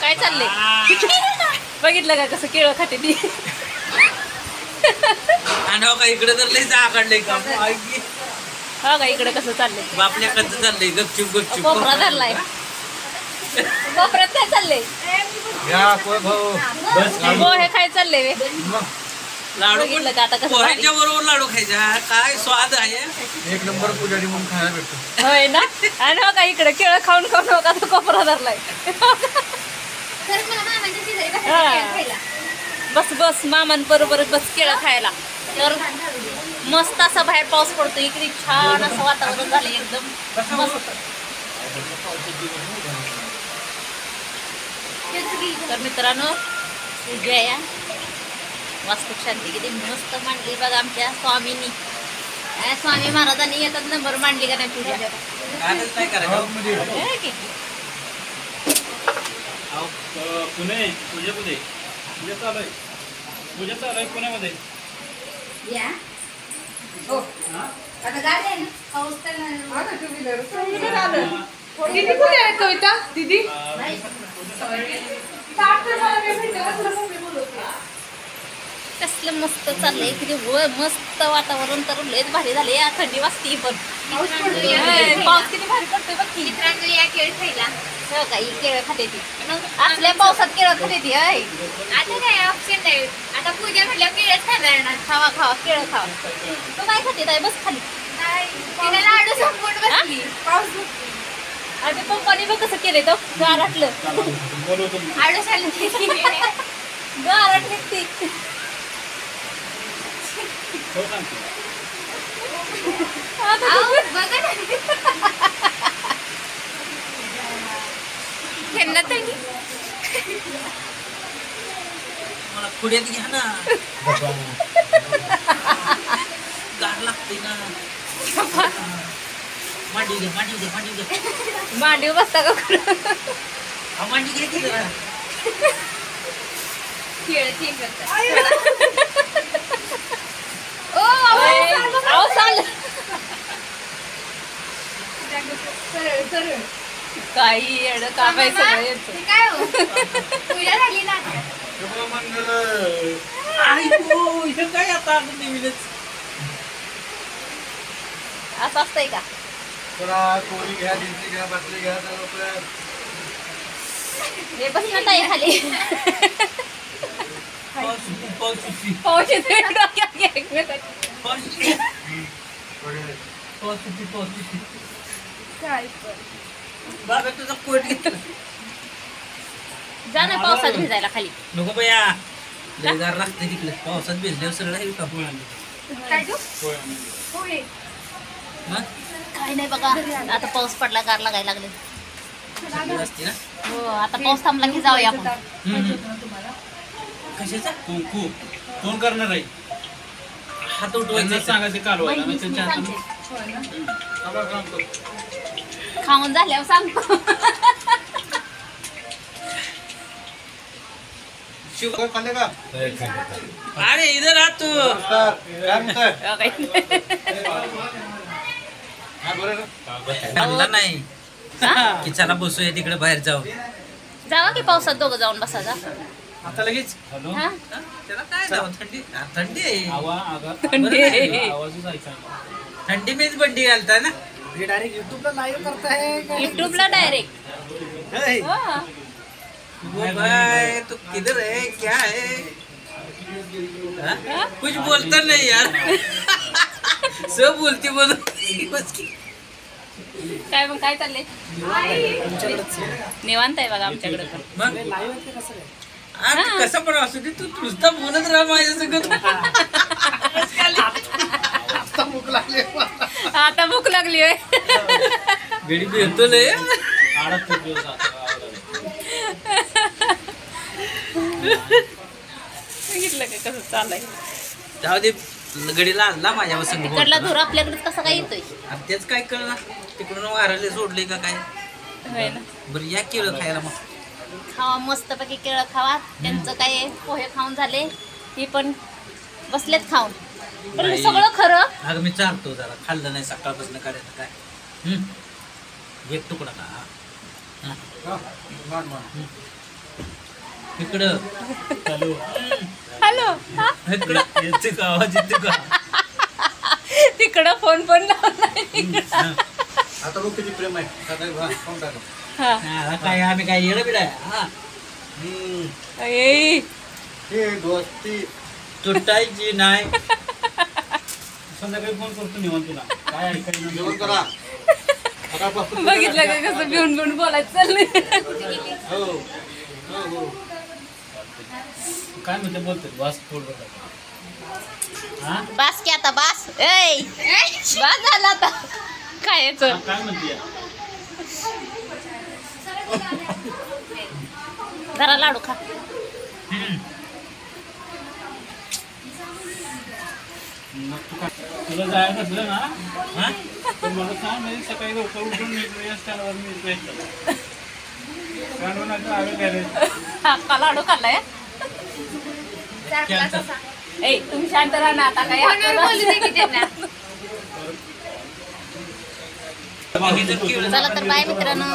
काय चाललंय बघितलं का कसं केळं खाते ती आणि हो का इकडे तर लय आकडलंय का हो का इकडे कसं चाललंय बापल्याकडचं चाललंय गपचूप गपचूप कोपरा धरलाय कोपऱ्यात काय चाललंय हो हे काय चाललंय लाडू बघितलं का आता कसं पोह्याच्या बरोबर लाडू खायचा काय स्वाद आहे एक नंबर पुजारी म्हणून खायला भेटतो. होय ना आणि हो का इकडे केळं खाऊन खाऊन हो का तो कोपरा धरलाय बस बस मामांबरोबर बस केळं खायला तर मस्त असा बाहेर पाऊस पडतो इकडे छान असं वातावरण झालं एकदम मस्त तर मित्रांनो पूजा या वास्तू शांती किती मस्त मांडली बघा आमच्या स्वामींनी स्वामी महाराजांनी येतात नंबर मांडली का नाही पूजा काय करायचं पुणे पूजेमध्ये पूजा चालू आहे पुण्यामध्ये दीदी कुठे आहे कविता दीदी कसलं मस्त चाललंय किती मस्त वातावरण तर लयच भारी झाले या थंडी वाजती पण पाऊस किती भारी पडतोय बघ की या केळ खायला हो का ही केळं खाते ती असल्या पावसात केळं खाते ती अय आता काय ऑप्शन नाही आता पूजा म्हटल्यावर केळच खाणार ना खावा खावा केळं खावा तू काय खाते ताई बस खाली तिला लाडू संपून बसली पाऊस आणि पप्पानी बघ कसं केलंय तो गारटलं आडूस आलं गारट निघते बघा ना त्यांना तरी मला पुढ्यात घ्या ना गार लागते ना मांडी घ्या मांडीव बसता का हा मांडी घ्या की जरा केळ ठीक काही येड कामाय सगळं येतं काय हो पूजा झाली ना काय आता नेहमीच असं असतंय का कोरी घ्या दिंडी घ्या बाटली घ्या हे बस ना ताई खाली पावसाची पाऊस येतोय डोक्यात घ्या एकमेकाची. बाबा तुझा कोट घेतला जा ना पावसात भिजायला खाली नको बया लय गार लागते तिकडे पावसात भिजल्यावर सरळ आहे का काय तू होय काय नाही बघा आता पाऊस पडला गार लागायला लागले असते ना हो आता पाऊस थांबला की जाऊया आपण कशाचा कुंकू कोण करणार आहे हात उठवायचा सांगायचे कालवायला मी त्यांच्या सांगते. हाताने खाऊन झाल्यावर सांगतो शिव खाल्ले का अरे इधर आ तू म्हणला नाही की चला बसूया तिकडे बाहेर जाऊ जावा की पावसात दोघं जाऊन बसा जा आता लगेच हा? त्याला काय जाऊ थंडी थंडी आहे थंडी आहे. आवाजच ऐका थंडी मीच बंडी घालता ना युट्यूबला डायरेक्ट वो भाई तू किधर है क्या है हाँ? कुछ बोलता नहीं यार सब बोलती बोलो बस की. काय मग काय चाललंय निवांत आहे बघा आमच्याकडे पण मग आज कसं पण असू दे तू नुसता बोलत राहा माझ्या सगळं आता भूक लागली होय गडी भेटतो लय आडत दिवस बघितलं का कसं चाललंय जाऊ दे गडीला आणला माझ्यावर तिकडला संग धूर आपल्याकडे कसा काय येतोय तेच काय कळणार तिकडून वाराले सोडले का काय होय ना बरं या केलं खायला मग खावा मस्तपैकी केळं खावा त्यांचं काय पोहे खाऊन झाले ती पण बसलेत खाऊन पण हे नाही. सगळं खरं अगं मी चालतो जरा खाल्लं नाही सकाळपासून काढायचं काय एक तुकडा का हा. इकडं हॅलो हॅलो इकडं येते का आवाज येते का तिकडं फोन पण लावलाय आता बघ किती प्रेम आहे सगळे खाऊन टाका. हा हा, काय आम्ही काय येडं बिडा हा ए, हे दोस्ती तुटायची नाही. संध्याकाळी फोन करतो निवांत तुला काय ऐकायला जेवण करा सकाळपासून बघितलं का कसं भिवून भिवून बोलायचं चाललंय हो हो हो काय म्हणते बोलते वास फोड हा बास की आता बास ऐ बास झाला आता खायचं काय म्हणते जरा लाडू खा मग तू काय तुला जायचं असलं ना हा तर मला सांग म्हणजे सकाळी लवकर उठून मी स्टँडवर मी स्टँडवर नाही तर आवे गॅरेज का लाडू खाल्लाय चार तास ए तुम्ही शांत राहा ना आता काय फोनवर बोलू दे की त्यांना बाकीचं केवढं चला तर बाय मित्रांनो